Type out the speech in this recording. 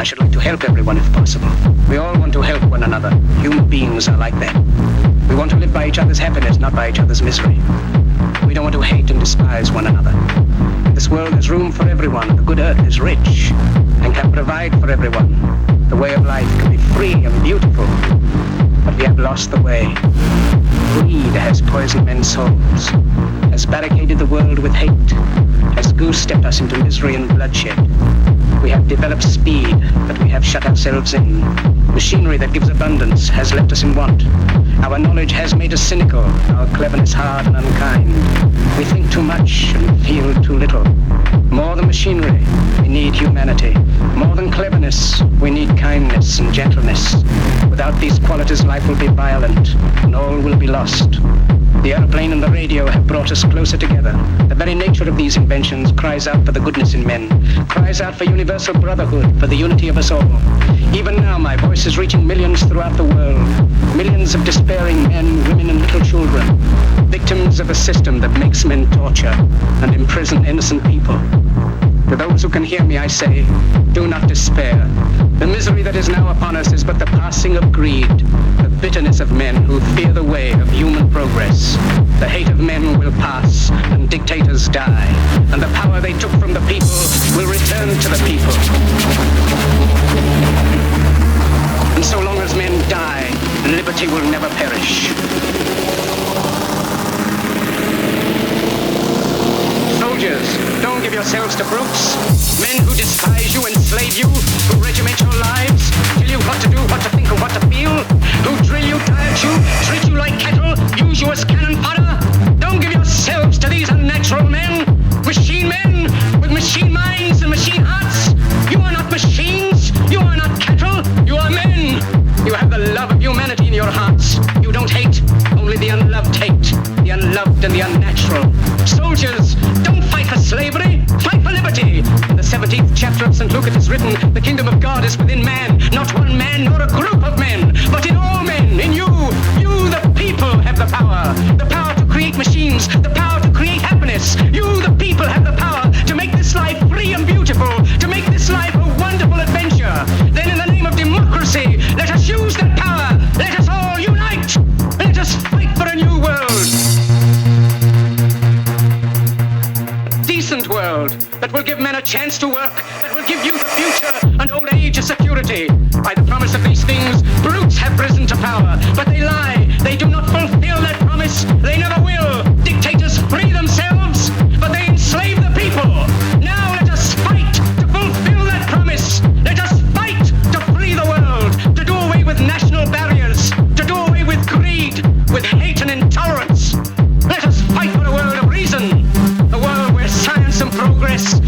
I should like to help everyone if possible. We all want to help one another. Human beings are like that. We want to live by each other's happiness, not by each other's misery. We don't want to hate and despise one another. In this world there's room for everyone. The good earth is rich and can provide for everyone. The way of life can be free and beautiful, but we have lost the way. Greed has poisoned men's souls, has barricaded the world with hate, has goose-stepped us into misery and bloodshed. We have developed speed, but we have shut ourselves in. Machinery that gives abundance has left us in want. Our knowledge has made us cynical, our cleverness hard and unkind. We think too much and feel too little. More than machinery, we need humanity. More than cleverness, we need kindness and gentleness. Without these qualities, life will be violent, and all will be lost. The airplane and the radio have brought us closer together. The very nature of these inventions cries out for the goodness in men, cries out for universal brotherhood, for the unity of us all. Even now, my voice is reaching millions throughout the world. Millions of despairing men, women, and little children, victims of a system that makes men torture and imprison innocent people. To those who can hear me, I say, do not despair. The misery that is now upon us is but the passing of greed, the bitterness of men who fear the way of human progress. The hate of men will pass, and dictators die, and the power they took from the people will return to the people. And so long as men die, liberty will never perish. Soldiers, don't give yourselves to brutes, men who despise you, enslave you, who regiment your lives, tell you what to do, what to think, and what to feel, who drill you, diet you, treat you like cattle, use you as cannon fodder. Don't give yourselves to these unnatural men with machine minds and machine hearts. You are not machines, you are not cattle, you are men. You have the love of humanity in your hearts. You don't hate, only the unloved hate, the unloved and the unnatural. Soldiers, don't fight for slavery, fight for liberty. In the 17th chapter of St. Luke it is written, the kingdom of God is within man, not one man nor a group of men, but in all men, in you. You, the people, have the power to create machines, the power to create happiness. You, the people, have the power to make this life free and beautiful, to make this life a wonderful adventure. Then in the name of democracy, let us use that power. Let us all unite. Let us fight for a new world. A decent world that will give men a chance to work, that will give youth a future and old age a security. By the promise of these things, brutes have risen to power, but they lie. They do not fulfill that promise. They never will. Dictators free themselves, but they enslave the people. Now let us fight to fulfill that promise. Let us fight to free the world, to do away with national barriers, to do away with greed, with hate and intolerance. Let us fight for a world of reason, a world where science and progress